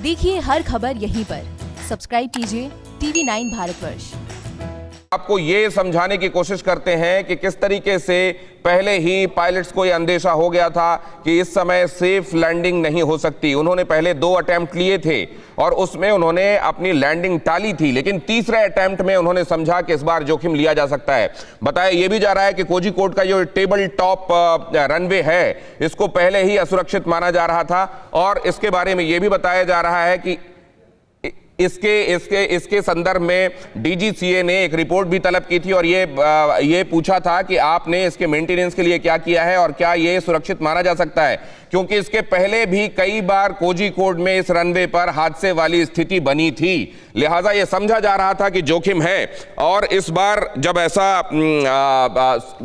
देखिए हर खबर यहीं पर। सब्सक्राइब कीजिए TV9 भारतवर्ष। आपको ये समझाने की कोशिश करते हैं कि किस तरीके से पहले ही पायलट्स को ये अंदेशा हो गया था कि इस समय सेफ लैंडिंग नहीं हो सकती। उन्होंने पहले 2 अटेम्प्ट लिए थे और उसमें उन्होंने अपनी लैंडिंग टाली थी, लेकिन तीसरे अटेम्प्ट में उन्होंने समझा कि इस बार जोखिम लिया जा सकता है। बताया ये भी जा रहा है कि कोझिकोड का जो टेबल टॉप रनवे है इसको पहले ही असुरक्षित माना जा रहा था और इसके बारे में ये भी बताया जा रहा है कि इसके संदर्भ में डीजीसीए ने एक रिपोर्ट भी तलब की थी और ये पूछा था कि आपने इसके मेंटेनेंस के लिए क्या किया है और क्या ये सुरक्षित माना जा सकता है, क्योंकि इसके पहले भी कई बार कोझिकोड में इस रनवे पर हादसे वाली स्थिति बनी थी। लिहाजा ये समझा जा रहा था कि जोखिम है और इस बार जब ऐसा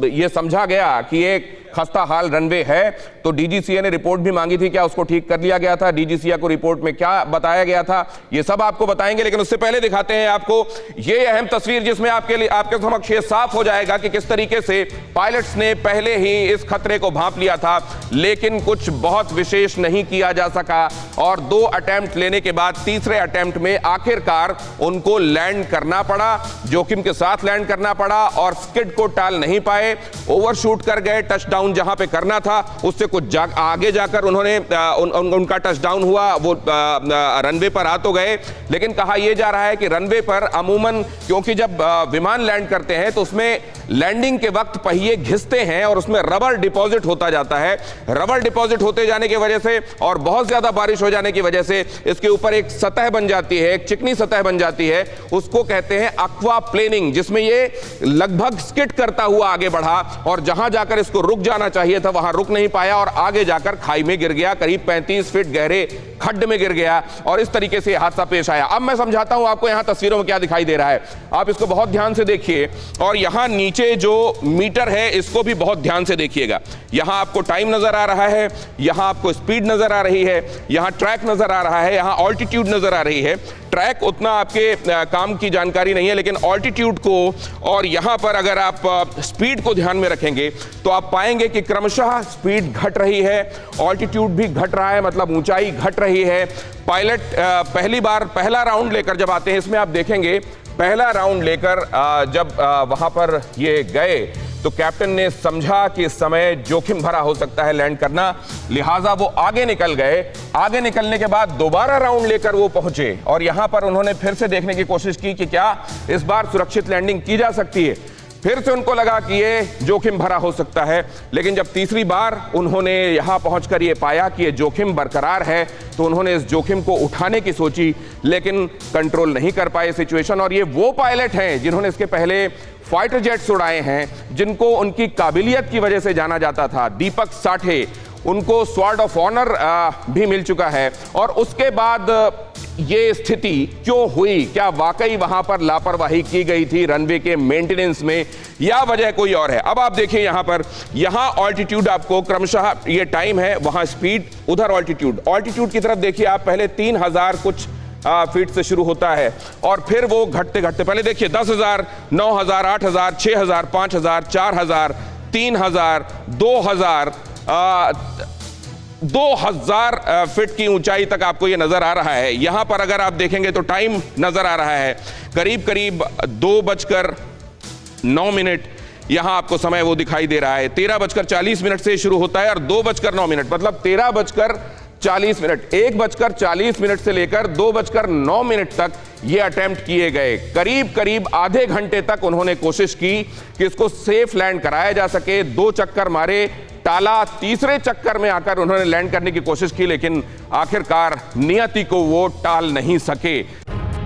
ये समझा गया कि एक खस्ता हाल रनवे है तो डीजीसीए ने रिपोर्ट भी मांगी थी। क्या उसको ठीक कर लिया गया था? डीजीसीए को रिपोर्ट में क्या बताया गया था, ये सब आपको बताएंगे, लेकिन उससे पहले दिखाते हैं आपको ये अहम तस्वीर जिसमें आपके समक्ष ये साफ हो जाएगा कि किस तरीके से पायलट्स ने पहले ही इस खतरे को भांप लिया था, लेकिन कुछ बहुत विशेष नहीं किया जा सका और 2 अटेम्प्ट लेने के बाद तीसरे अटेम्प्ट में आखिरकार उनको लैंड करना पड़ा, जोखिम के साथ लैंड करना पड़ा और स्किड को टाल नहीं पाए, ओवरशूट कर गए। टचडाउन जहां पे करना था उससे कुछ आगे जाकर उन्होंने उनका टचडाउन हुआ, वो रनवे पर आ तो गए, लेकिन कहा यह जा रहा है कि रनवे पर अमूमन क्योंकि जब विमान लैंड करते हैं तो उसमें लैंडिंग के वक्त पहिए घिसते हैं और उसमें रबर डिपॉजिट होता जाता है। रबर डिपॉजिट होते जाने की वजह से और बहुत ज्यादा बारिश हो जाने की वजह से इसके ऊपर एक सतह बन जाती है, एक चिकनी सतह बन जाती है, उसको कहते हैं एक्वा प्लेनिंग, जिसमें ये लगभग स्किड करता हुआ आगे बढ़ा और जहां जाकर इसको रुक जाना चाहिए था वहां रुक नहीं पाया और आगे जाकर खाई में गिर गया, करीब 35 फीट गहरे खड्ड में गिर गया और इस तरीके से हादसा पेश आया। अब मैं समझाता हूं आपको यहां तस्वीरों में क्या दिखाई दे रहा है, आप इसको बहुत ध्यान से देखिए और यहां नीचे जो मीटर है इसको भी बहुत ध्यान से देखिएगा। यहां आपको टाइम नजर आ रहा है, यहां आपको स्पीड नजर आ रही है, यहां ट्रैक नजर आ रहा है, यहां ऑल्टीट्यूड नजर आ रही है। ट्रैक उतना आपके काम की जानकारी नहीं है, लेकिन ऑल्टीट्यूड को और यहां पर अगर आप स्पीड को ध्यान में रखेंगे तो आप पाएंगे कि क्रमशः स्पीड घट रही है, ऑल्टीट्यूड भी घट रहा है, मतलब ऊंचाई घट रही है। पायलट पहली बार पहला राउंड लेकर जब आते हैं, इसमें आप देखेंगे पहला राउंड लेकर जब वहां पर ये गए तो कैप्टन ने समझा कि इस समय जोखिम भरा हो सकता है लैंड करना, लिहाजा वो आगे निकल गए। आगे निकलने के बाद दोबारा राउंड लेकर वो पहुंचे और यहां पर उन्होंने फिर से देखने की कोशिश की कि क्या इस बार सुरक्षित लैंडिंग की जा सकती है। फिर से उनको लगा कि ये जोखिम भरा हो सकता है, लेकिन जब तीसरी बार उन्होंने यहां पहुंचकर ये पाया कि ये जोखिम बरकरार है तो उन्होंने इस जोखिम को उठाने की सोची, लेकिन कंट्रोल नहीं कर पाए सिचुएशन। और ये वो पायलट हैं जिन्होंने इसके पहले फाइटर जेट्स उड़ाए हैं, जिनको उनकी काबिलियत की वजह से जाना जाता था। दीपक साठे, उनको स्वॉर्ड ऑफ ऑनर भी मिल चुका है और उसके बाद ये स्थिति क्यों हुई? क्या वाकई वहां पर लापरवाही की गई थी रनवे के मेंटेनेंस में या वजह कोई और है? अब आप देखिए यहां पर, यहां ऑल्टीट्यूड आपको क्रमशः ये टाइम है, वहां स्पीड, उधर ऑल्टीट्यूड की तरफ देखिए आप, पहले 3000 कुछ फीट से शुरू होता है और फिर वो घटते घटते पहले देखिए 10,000, 9,000, 8,000, 6,000, 5,000, 4,000, 3,000, 2,000, 2,000 फीट की ऊंचाई तक आपको ये नजर आ रहा है। यहां पर अगर आप देखेंगे तो टाइम नजर आ रहा है करीब 2:09 यहां आपको समय वो दिखाई दे रहा है। 13:40 से शुरू होता है और 2:09, मतलब 13:40, 1:40 से लेकर 2:09 तक ये अटेम्प्ट किए गए। करीब आधे घंटे तक उन्होंने कोशिश की कि इसको सेफ लैंड कराया जा सके। 2 चक्कर मारे, टाला, तीसरे चक्कर में आकर उन्होंने लैंड करने की कोशिश की, लेकिन आखिरकार नियति को वो टाल नहीं सके।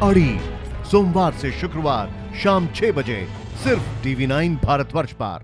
अड़ी सोमवार से शुक्रवार शाम 6 बजे सिर्फ TV9 भारतवर्ष पर।